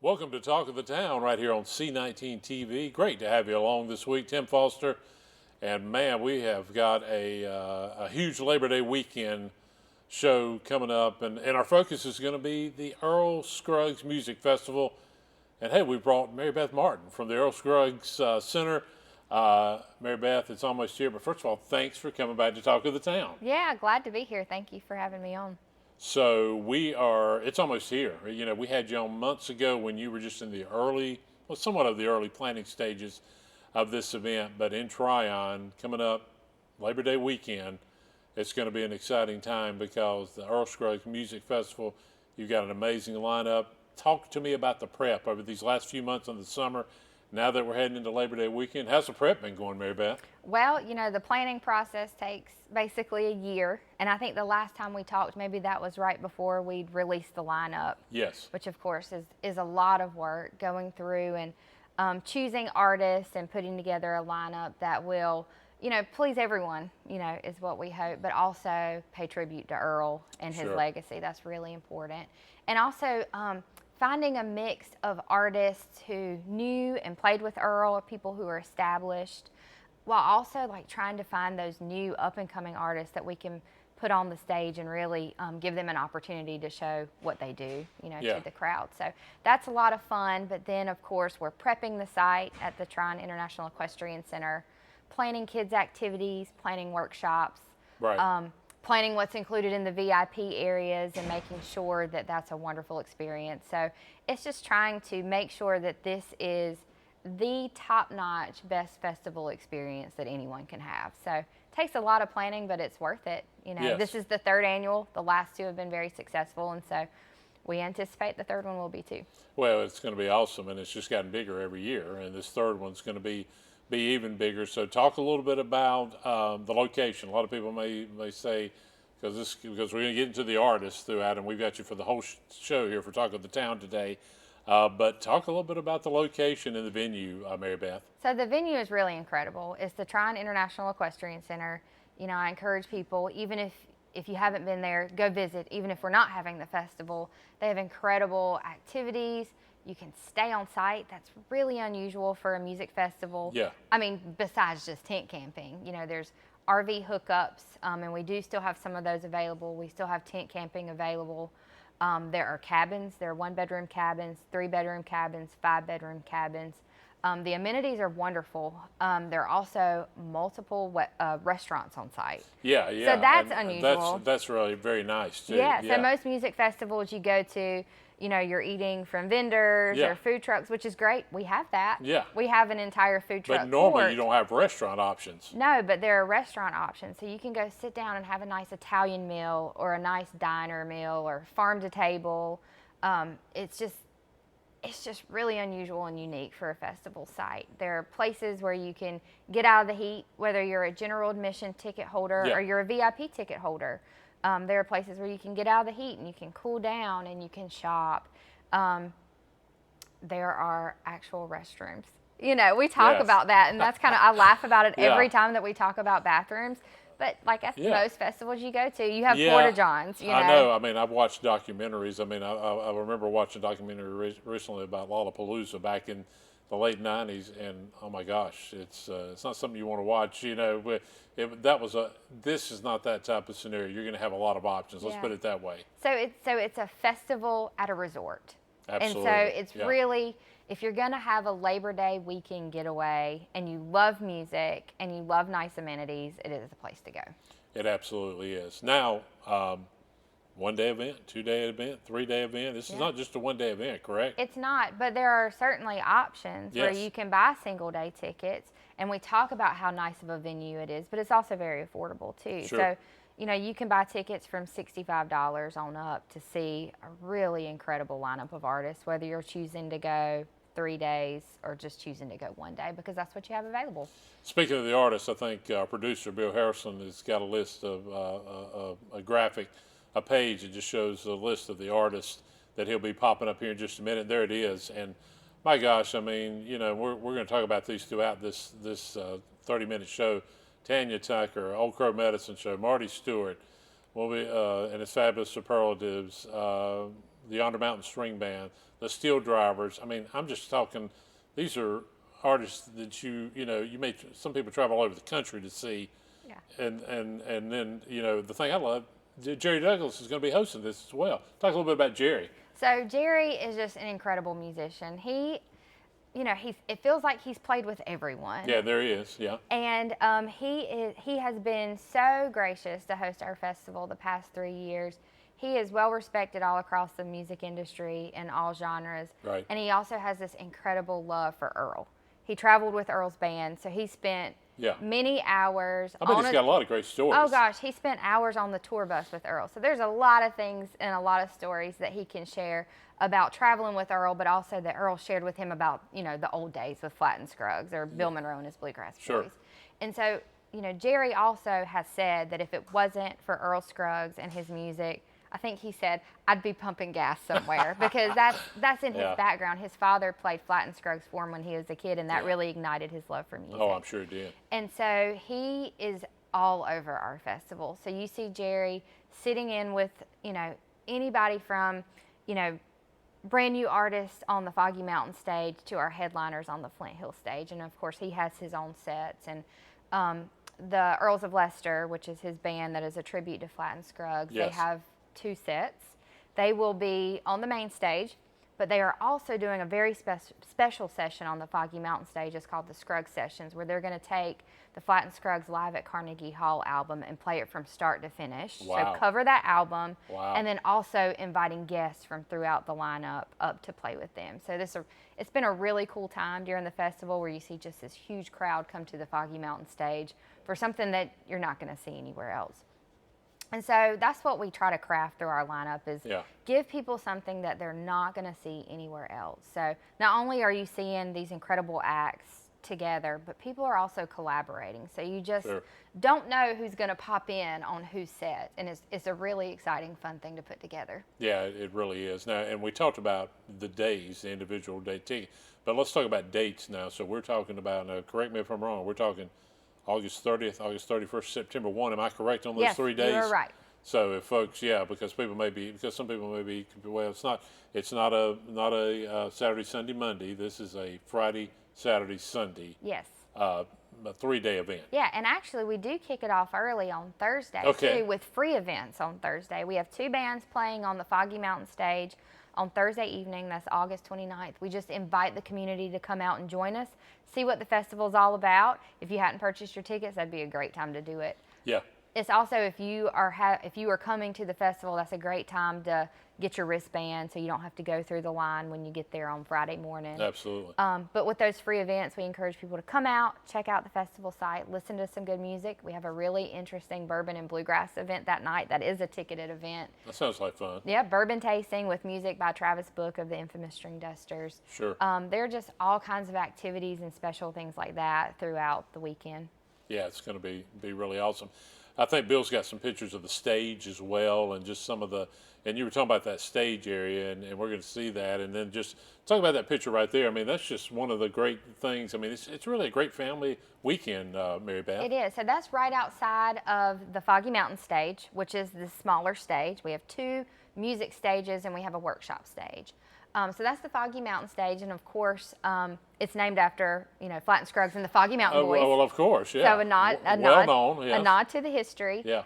Welcome to Talk of the Town right here on C19 TV. Great to have you along this week, Tim Foster. And man, we have got a huge Labor Day weekend show coming up. And our focus is going to be the Earl Scruggs Music Festival. And hey, we brought Mary Beth Martin from the Earl Scruggs Center. Mary Beth, it's almost here. But first of all, thanks for coming back to Talk of the Town. Yeah, glad to be here. Thank you for having me on. So it's almost here. You know, we had you on months ago when you were just in the somewhat of the early planning stages of this event. But in Tryon, coming up Labor Day weekend, it's going to be an exciting time because the Earl Scruggs Music Festival, you've got an amazing lineup. Talk to me about the prep over these last few months of the summer. Now that we're heading into Labor Day weekend, how's the prep been going, Mary Beth? Well, you know, the planning process takes basically a year. And I think the last time we talked, maybe that was right before we'd released the lineup. Yes. Which, of course, is a lot of work going through and choosing artists and putting together a lineup that will, you know, please everyone, you know, is what we hope, but also pay tribute to Earl and his legacy. That's really important. And also, finding a mix of artists who knew and played with Earl, or people who are established, while also like trying to find those new up and coming artists that we can put on the stage and really give them an opportunity to show what they do, you know, to the crowd. So that's a lot of fun. But then, of course, we're prepping the site at the Tryon International Equestrian Center, planning kids' activities, planning workshops, planning what's included in the VIP areas and making sure that that's a wonderful experience. So it's just trying to make sure that this is the top-notch best festival experience that anyone can have. So it takes a lot of planning, but it's worth it. You know, this is the third annual. The last two have been very successful, and so we anticipate the third one will be too. Well, it's going to be awesome, and it's just gotten bigger every year, and this third one's going to be even bigger. So talk a little bit about the location. A lot of people may say, because we're going to get into the artists throughout, and we've got you for the whole show here for Talk of the Town today. But talk a little bit about the location and the venue, Mary Beth. So the venue is really incredible. It's the Tryon International Equestrian Center. You know, I encourage people, even if you haven't been there, go visit. Even if we're not having the festival, they have incredible activities. You can stay on site. That's really unusual for a music festival. Yeah. I mean, besides just tent camping, you know, there's RV hookups, and we do still have some of those available. We still have tent camping available. There are cabins. There are 1-bedroom cabins, 3-bedroom cabins, 5-bedroom cabins. The amenities are wonderful. There are also multiple restaurants on site. Yeah. So that's unusual. That's really very nice too. Yeah. So most music festivals you go to, you know, you're eating from vendors or food trucks, which is great. We have that. Yeah. We have an entire food truck. But normally court. you don't have restaurant options. No, but there are restaurant options. So you can go sit down and have a nice Italian meal or a nice diner meal or farm to table. It's just really unusual and unique for a festival site. There are places where you can get out of the heat, whether you're a general admission ticket holder or you're a VIP ticket holder. There are places where you can get out of the heat and you can cool down and you can shop. There are actual restrooms. You know, we talk about that, and that's kind of, I laugh about it every time that we talk about bathrooms. But like at most festivals you go to, you have porta johns. You know? I know. I mean, I've watched documentaries. I mean, I remember watching a documentary recently about Lollapalooza back in the late '90s, and oh my gosh, it's not something you want to watch. You know, this is not that type of scenario. You're going to have a lot of options. Let's put it that way. So it's a festival at a resort. Absolutely. And so it's really, if you're going to have a Labor Day weekend getaway and you love music and you love nice amenities, it is a place to go. It absolutely is. Now, 1-day event, 2-day event, 3-day event. This is not just a 1-day event, correct? It's not, but there are certainly options where you can buy single-day tickets, and we talk about how nice of a venue it is, but it's also very affordable too. Sure. So, you know, you can buy tickets from $65 on up to see a really incredible lineup of artists, whether you're choosing to go 3 days or just choosing to go 1 day, because that's what you have available. Speaking of the artists, I think our producer Bill Harrison has got a list of a page that just shows the list of the artists that he'll be popping up here in just a minute. There it is, and my gosh, I mean, you know, we're going to talk about these throughout this 30-minute show. Tanya Tucker, Old Crow Medicine Show, Marty Stewart, and his fabulous superlatives, the Undermountain String Band, the Steel Drivers. I mean, I'm just talking. These are artists that you may some people travel all over the country to see, Yeah. and then the thing I love, Jerry Douglas is going to be hosting this as well. Talk a little bit about Jerry. So Jerry is just an incredible musician. It feels like he's played with everyone. Yeah, there he is. Yeah. And he has been so gracious to host our festival the past 3 years. He is well respected all across the music industry in all genres. Right. And he also has this incredible love for Earl. He traveled with Earl's band, so he spent many hours. I bet he's got a lot of great stories. Oh gosh, he spent hours on the tour bus with Earl. So there's a lot of things and a lot of stories that he can share about traveling with Earl, but also that Earl shared with him about, the old days with Flatt and Scruggs or Bill Monroe and his Bluegrass Boys. And so, Jerry also has said that if it wasn't for Earl Scruggs and his music, I think he said, I'd be pumping gas somewhere because that's in his background. His father played Flatt and Scruggs for him when he was a kid, and that really ignited his love for music. Oh, I'm sure it did. And so he is all over our festival. So you see Jerry sitting in with, anybody from, brand new artists on the Foggy Mountain stage to our headliners on the Flint Hill stage. And of course, he has his own sets. And the Earls of Leicester, which is his band that is a tribute to Flatt and Scruggs, they have 2 sets. They will be on the main stage, but they are also doing a very special session on the Foggy Mountain stage. It's called the Scruggs Sessions, where they're going to take the Flatt and Scruggs Live at Carnegie Hall album and play it from start to finish. Wow. So cover that album, wow. and then also inviting guests from throughout the lineup up to play with them. So it's been a really cool time during the festival where you see just this huge crowd come to the Foggy Mountain stage for something that you're not going to see anywhere else. And so that's what we try to craft through our lineup is give people something that they're not going to see anywhere else. So not only are you seeing these incredible acts together, but people are also collaborating. So you just don't know who's going to pop in on whose set. And it's a really exciting, fun thing to put together. Yeah, it really is. Now, and we talked about the days, the individual day ticket, but let's talk about dates now. So we're talking about, now correct me if I'm wrong, we're talking August 30th, August 31st, September 1. Am I correct on those 3 days? Yes, you are right. So if folks, because some people may be, well, it's not a Saturday, Sunday, Monday. This is a Friday, Saturday, Sunday. Yes. A 3-day event. Yeah, and actually we do kick it off early on Thursday too with free events on Thursday. We have 2 bands playing on the Foggy Mountain stage on Thursday evening. That's August 29th. We just invite the community to come out and join us, see what the festival is all about. If you hadn't purchased your tickets, that'd be a great time to do it. Yeah. It's also if you are coming to the festival, that's a great time to get your wristband so you don't have to go through the line when you get there on Friday morning. Absolutely. But with those free events, we encourage people to come out, check out the festival site, listen to some good music. We have a really interesting bourbon and bluegrass event that night. That is a ticketed event. That sounds like fun. Yeah, bourbon tasting with music by Travis Book of the infamous String Dusters. Sure. There are just all kinds of activities and special things like that throughout the weekend. Yeah, it's going to be really awesome. I think Bill's got some pictures of the stage as well, and just some of and you were talking about that stage area, and we're going to see that, and then just talk about that picture right there. I mean, that's just one of the great things. I mean, it's really a great family weekend, Mary Beth. It is. So that's right outside of the Foggy Mountain stage, which is the smaller stage. We have 2 music stages, and we have a workshop stage. So that's the Foggy Mountain stage, and of course, it's named after Flatt and Scruggs and the Foggy Mountain Boys. Well, of course, yeah. So a nod to the history. Yeah.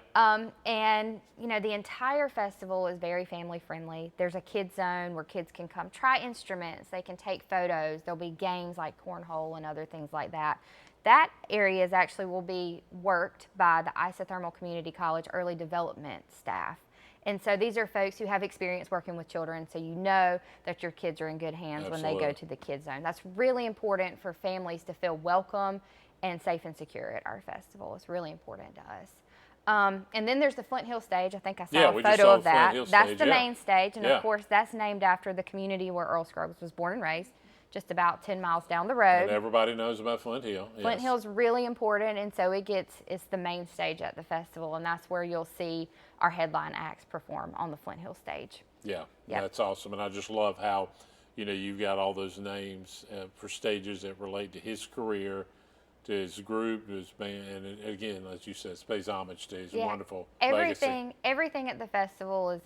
And the entire festival is very family friendly. There's a kids zone where kids can come try instruments. They can take photos. There'll be games like cornhole and other things like that. That area will be worked by the Isothermal Community College early development staff. And so these are folks who have experience working with children, so you know that your kids are in good hands when they go to the kids zone. That's really important for families to feel welcome and safe and secure at our festival. It's really important to us. And then there's the Flint Hill stage. I think I saw a photo of that. That's the main stage, and of course that's named after the community where Earl Scruggs was born and raised, just about 10 miles down the road. And everybody knows about Flint Hill. Flint Hill's really important, and so it's the main stage at the festival, and that's where you'll see our headline acts perform on the Flint Hill stage. Yeah, that's awesome, and I just love how, you've got all those names for stages that relate to his career, to his group, to his band, and again, as you said, it pays homage to his wonderful legacy. Everything at the festival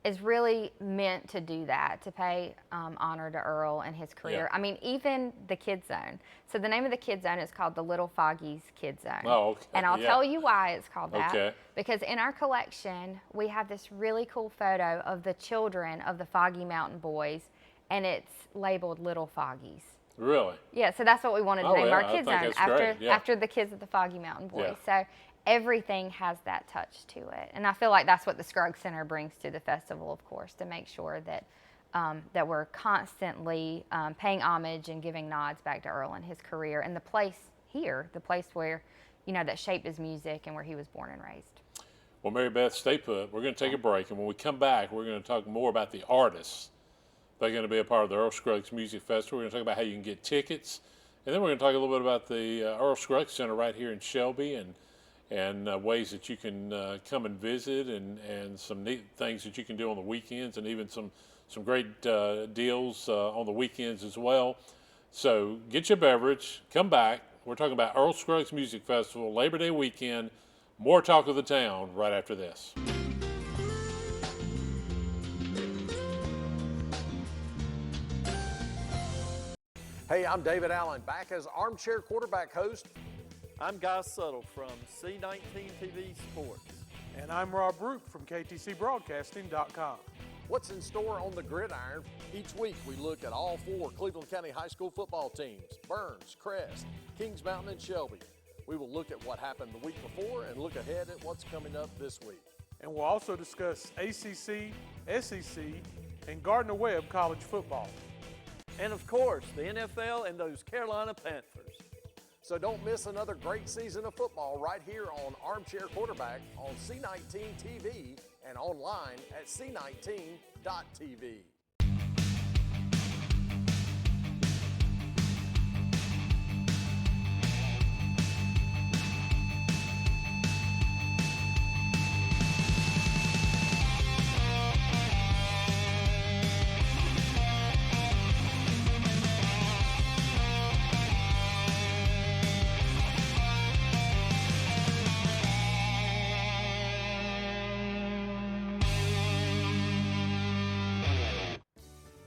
is really meant to do that, to pay honor to Earl and his career. Yeah. I mean, even the Kid Zone. So the name of the Kid Zone is called the Little Foggies Kid Zone. Oh, okay. And I'll Yeah. tell you why it's called that. Okay. Because in our collection, we have this really cool photo of the children of the Foggy Mountain Boys, and it's labeled Little Foggies. Really? Yeah, so that's what we wanted to Oh, name yeah, our I Kid think Zone that's great, yeah. after the kids of the Foggy Mountain Boys. Yeah. So everything has that touch to it, and I feel like that's what the Scruggs Center brings to the festival, of course, to make sure that that we're constantly paying homage and giving nods back to Earl and his career and the place here, the place where, that shaped his music and where he was born and raised. Well, Mary Beth, stay put. We're going to take a break, and when we come back, we're going to talk more about the artists that are going to be a part of the Earl Scruggs Music Festival. We're going to talk about how you can get tickets, and then we're going to talk a little bit about the Earl Scruggs Center right here in Shelby and ways that you can come and visit and some neat things that you can do on the weekends and even some great deals on the weekends as well. So get your beverage, come back. We're talking about Earl Scruggs Music Festival, Labor Day weekend. More talk of the town right after this. Hey, I'm David Allen, back as Armchair Quarterback host. I'm Guy Suttle from C19 TV Sports. And I'm Rob Roop from KTCBroadcasting.com. What's in store on the gridiron? Each week we look at all 4 Cleveland County High School football teams, Burns, Crest, Kings Mountain, and Shelby. We will look at what happened the week before and look ahead at what's coming up this week. And we'll also discuss ACC, SEC, and Gardner-Webb college football. And of course, the NFL and those Carolina Panthers. So don't miss another great season of football right here on Armchair Quarterback on C19 TV and online at c19.tv.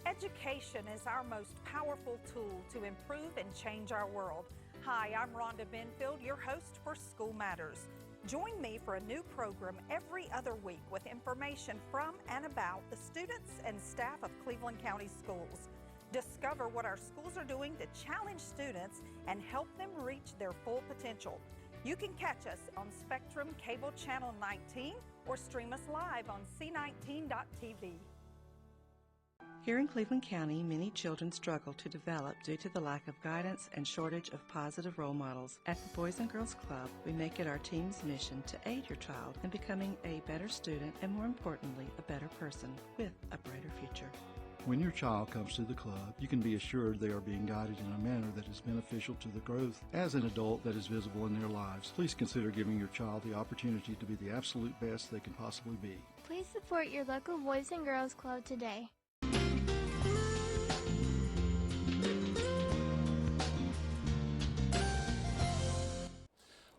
Education is our most powerful tool to improve and change our world. Hi, I'm Rhonda Benfield, your host for School Matters. Join me for a new program every other week with information from and about the students and staff of Cleveland County Schools. Discover what our schools are doing to challenge students and help them reach their full potential. You can catch us on Spectrum Cable Channel 19 or stream us live on c19.tv. Here in Cleveland County, many children struggle to develop due to the lack of guidance and shortage of positive role models. At the Boys and Girls Club, we make it our team's mission to aid your child in becoming a better student and, more importantly, a better person with a brighter future. When your child comes to the club, you can be assured they are being guided in a manner that is beneficial to the growth as an adult that is visible in their lives. Please consider giving your child the opportunity to be the absolute best they can possibly be. Please support your local Boys and Girls Club today.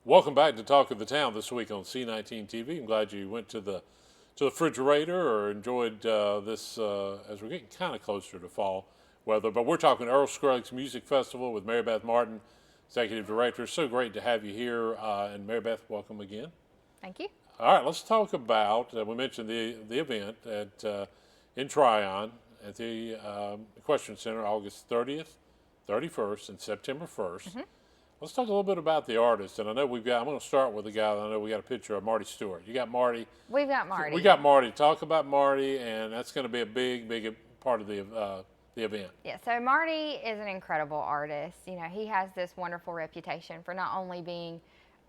Welcome back to Talk of the Town this week on C19 TV. I'm glad you went to the refrigerator or enjoyed this as we're getting kind of closer to fall weather. But we're talking Earl Scruggs Music Festival with Mary Beth Martin, Executive Director. So great to have you here. And Mary Beth, welcome again. Thank you. All right, let's talk about, we mentioned the event in Tryon at the Equestrian Center August 30th, 31st, and September 1st. Mm-hmm. Let's talk a little bit about the artist. And I know I'm going to start with a guy that I know we got a picture of, Marty Stewart. You got Marty. We've got Marty. We got Marty. Talk about Marty, and that's going to be a big part of the event. Yeah, so Marty is an incredible artist. You know, he has this wonderful reputation for not only being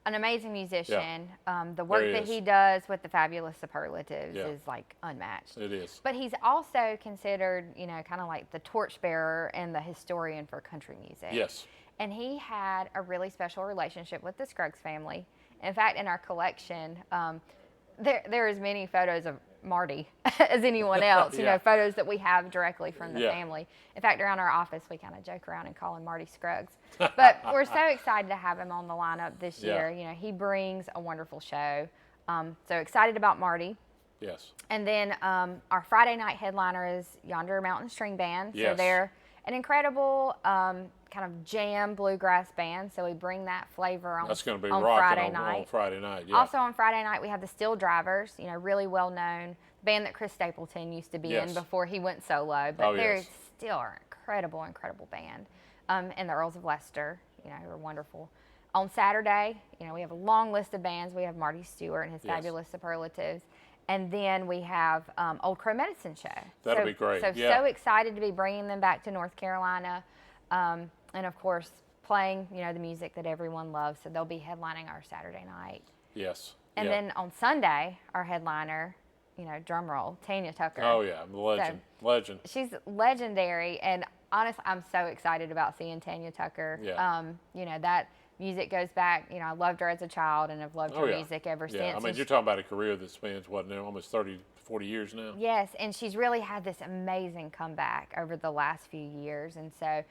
an amazing musician, the work that he does with the fabulous superlatives is like unmatched. It is. But he's also considered, you know, kind of like the torchbearer and the historian for country music. Yes. And he had a really special relationship with the Scruggs family. In fact, in our collection, there is many photos of Marty as anyone else, you know, photos that we have directly from the family. In fact, around our office, we kind of joke around and call him Marty Scruggs. But we're so excited to have him on the lineup this year. You know, he brings a wonderful show. So excited about Marty. Yes. And then our Friday night headliner is Yonder Mountain String Band. So Yes. they're an incredible kind of jam bluegrass band. So we bring that flavor on, That's going to be on rocking Friday night. on Friday night. Yeah. Also on Friday night, we have the Steel Drivers, really well known band that Chris Stapleton used to be Yes. in before he went solo. But Oh, they're yes. still an incredible band. And the Earls of Leicester, who are wonderful. On Saturday, we have a long list of bands. We have Marty Stewart and his Yes. Fabulous Superlatives. And then we have Old Crow Medicine Show. That'll be great, So yeah. excited to be bringing them back to North Carolina. And of course, playing, the music that everyone loves. So they'll be headlining our Saturday night. Yes. And yeah. then on Sunday, our headliner, drum roll, Tanya Tucker. Oh, yeah. Legend. Legend. She's legendary. And honestly, I'm so excited about seeing Tanya Tucker. Yeah. That music goes back. I loved her as a child and have loved Oh, her yeah. music ever Yeah. since. I mean, And you're talking about a career that spans, what, now, almost 30, 40 years now? Yes, and she's really had this amazing comeback over the last few years. And so,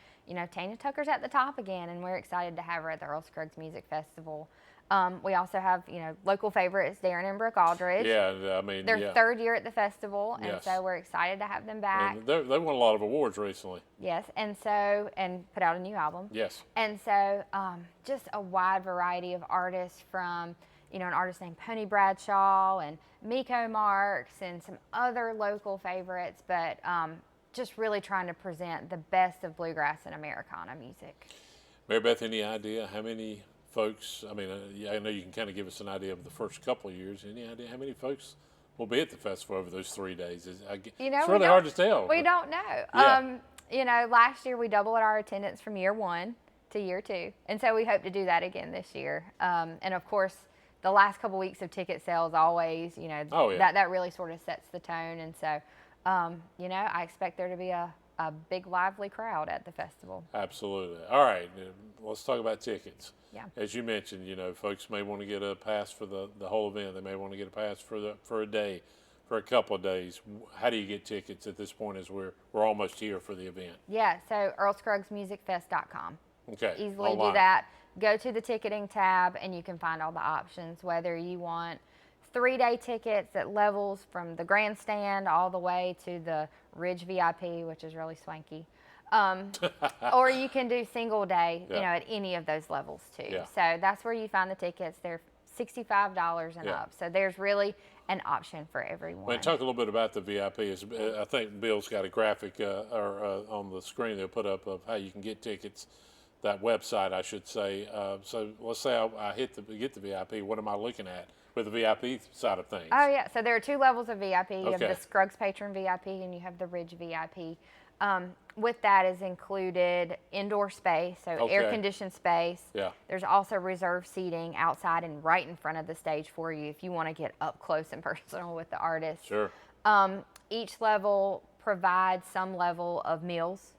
Tanya Tucker's at the top again, and we're excited to have her at the Earl Scruggs Music Festival. We also have, local favorites, Darren and Brooke Aldridge. Yeah, I mean, Their yeah. third year at the festival, and Yes. so we're excited to have them back. And they won a lot of awards recently. Yes, and put out a new album. Yes. And so just a wide variety of artists from, an artist named Pony Bradshaw and Miko Marks and some other local favorites, but just really trying to present the best of bluegrass and Americana music. Mary Beth, any idea how many folks, I mean, I know you can kind of give us an idea of the first couple of years. Any idea how many folks will be at the festival over those 3 days? It's we really hard to tell. We don't know. Yeah. Last year we doubled our attendance from year 1 to year 2. And so we hope to do that again this year. And of course, the last couple weeks of ticket sales always, Oh, yeah. that really sort of sets the tone. And so, I expect there to be a big, lively crowd at the festival. Absolutely. All right, let's talk about tickets. Yeah. As you mentioned, folks may want to get a pass for the whole event. They may want to get a pass for a day, for a couple of days. How do you get tickets at this point as we're almost here for the event? Yeah, so earlscruggsmusicfest.com. Okay. Easily online. do that. Go to the ticketing tab and you can find all the options, whether you want 3-day tickets at levels from the grandstand all the way to the Ridge VIP, which is really swanky. Or you can do single day, Yeah. at any of those levels too. Yeah. So that's where you find the tickets. They're $65 and Yeah. up. So there's really an option for everyone. Well, talk a little bit about the VIP. I think Bill's got a graphic on the screen they'll put up of how you can get tickets, that website, I should say. So let's say I get the VIP. What am I looking at with the VIP side of things? Oh, yeah. So there are 2 levels of VIP. You have Okay. the Scruggs Patron VIP and you have the Ridge VIP. With that is included indoor space, so Okay. air-conditioned space. Yeah. There's also reserved seating outside and right in front of the stage for you if you want to get up close and personal with the artist. Sure. Each level provides some level of meals,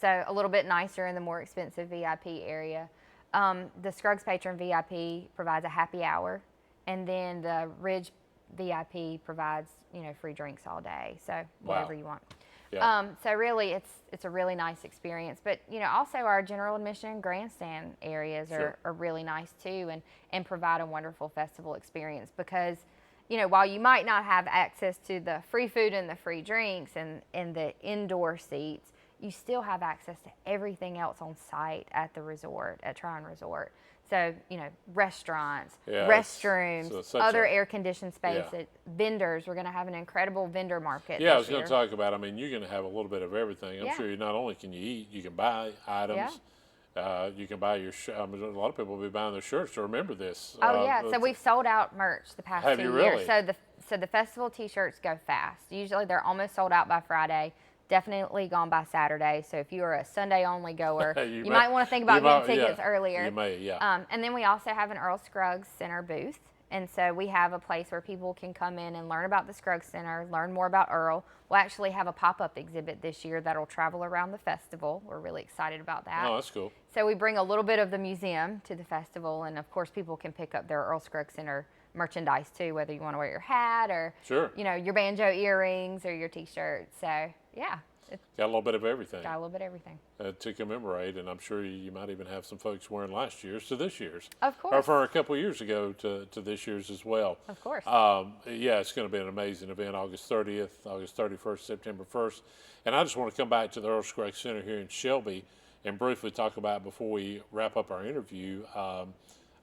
so a little bit nicer in the more expensive VIP area. The Scruggs Patron VIP provides a happy hour, and then the Ridge VIP provides, free drinks all day, so whatever you want. Yeah. So really, it's a really nice experience. But also our general admission and grandstand areas Sure. are really nice too, and provide a wonderful festival experience because, while you might not have access to the free food and the free drinks and the indoor seats, you still have access to everything else on site at the resort, at Tryon Resort. So, restaurants, Yeah, restrooms, so such other a- air-conditioned space, Yeah. vendors. We're going to have an incredible vendor market Yeah, I this was going year. to talk about. I mean, you're going to have a little bit of everything. I'm Yeah. sure you not only can you eat, you can buy items. You can buy your. I mean, a lot of people will be buying their shirts to remember this. Oh yeah, so we've sold out merch the past Have 2 you years. really? So the festival T-shirts go fast. Usually they're almost sold out by Friday. Definitely gone by Saturday. So if you are a Sunday only goer, you might want to think about getting tickets earlier. You may, yeah. And then we also have an Earl Scruggs Center booth. And so we have a place where people can come in and learn about the Scruggs Center, learn more about Earl. We'll actually have a pop-up exhibit this year that'll travel around the festival. We're really excited about that. Oh, that's cool. So we bring a little bit of the museum to the festival, and of course people can pick up their Earl Scruggs Center merchandise too, whether you want to wear your hat or Sure. your banjo earrings or your T-shirt. So yeah. got a little bit of everything Got a little bit of everything. to commemorate, and I'm sure you might even have some folks wearing last year's to this year's. Of Or course. for a couple of years ago to this year's as well. Of course. Yeah, it's going to be an amazing event, August 30th, August 31st, September 1st. And I just want to come back to the Earl Scruggs Center here in Shelby and briefly talk about, before we wrap up our interview, I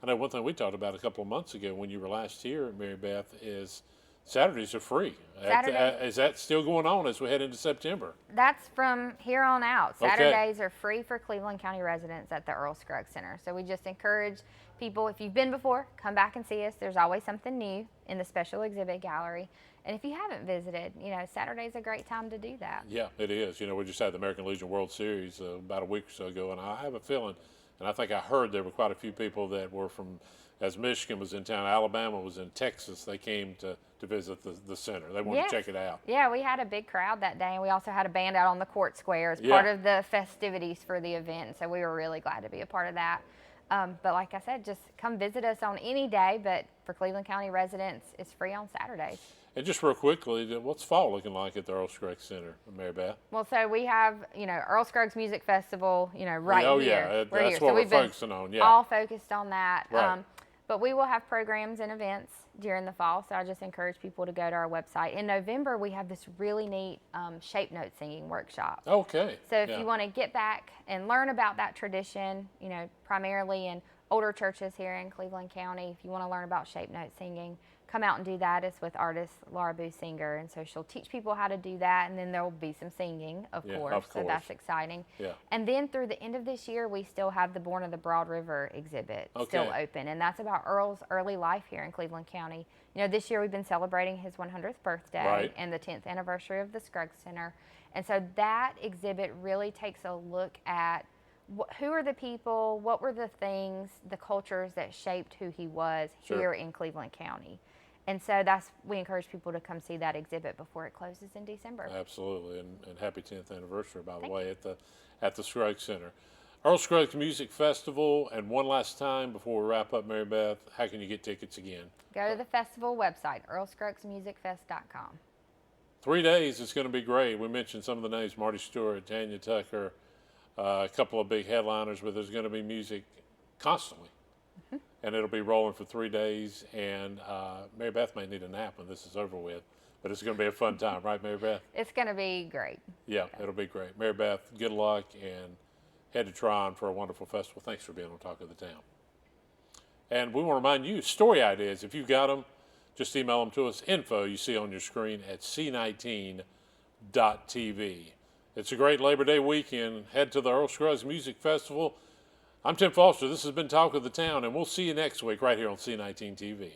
know one thing we talked about a couple of months ago when you were last here, Mary Beth, is Saturdays are free. Is that still going on as we head into September? That's from here on out. Okay. Saturdays are free for Cleveland County residents at the Earl Scruggs Center. So we just encourage people, if you've been before, come back and see us. There's always something new in the special exhibit gallery. And if you haven't visited, Saturday's a great time to do that. Yeah, it is. We just had the American Legion World Series about a week or so ago, and I have a feeling, and I think I heard there were quite a few people that were from, as Michigan was in town, Alabama was in Texas, they came to visit the center. They wanted Yes. to check it out. Yeah, we had a big crowd that day, and we also had a band out on the court square as Yeah. part of the festivities for the event. So we were really glad to be a part of that. But like I said, just come visit us on any day, but for Cleveland County residents, it's free on Saturdays. And just real quickly, what's fall looking like at the Earl Scruggs Center, Mary Beth? Well, so we have, Earl Scruggs Music Festival, right Oh, here. yeah, We're that's here. what So we're we've been focusing on, yeah. all focused on that. Right. But we will have programs and events during the fall, so I just encourage people to go to our website. In November, we have this really neat shape note singing workshop. Okay. So if yeah. you want to get back and learn about that tradition, primarily in older churches here in Cleveland County, if you want to learn about shape note singing, come out and do that. It's with artist Laura Boo Singer, and so she'll teach people how to do that, and then there will be some singing, of Yeah, course. of So that's course. exciting. Yeah. And then through the end of this year, we still have the Born of the Broad River exhibit still Okay. open, and that's about Earl's early life here in Cleveland County. This year we've been celebrating his 100th birthday Right. and the 10th anniversary of the Scruggs Center, and so that exhibit really takes a look at who are the people, what were the things, the cultures that shaped who he was Sure. here in Cleveland County. And so we encourage people to come see that exhibit before it closes in December. Absolutely, and happy 10th anniversary, by the Thank way, at the Scruggs Center. Earl Scruggs Music Festival, and one last time before we wrap up, Mary Beth, how can you get tickets again? Go to the festival website, earlscruggsmusicfest.com. 3 days, it's going to be great. We mentioned some of the names, Marty Stewart, Tanya Tucker, a couple of big headliners, but there's going to be music constantly. And it'll be rolling for 3 days, and Mary Beth may need a nap when this is over with, but it's going to be a fun time, right, Mary Beth? It's going to be great. Yeah, it'll be great. Mary Beth, good luck, and head to Tryon for a wonderful festival. Thanks for being on Talk of the Town. And we want to remind you, story ideas, if you've got them, just email them to us, info you see on your screen at c19.tv. It's a great Labor Day weekend. Head to the Earl Scruggs Music Festival. I'm Tim Foster. This has been Talk of the Town, and we'll see you next week right here on C19 TV.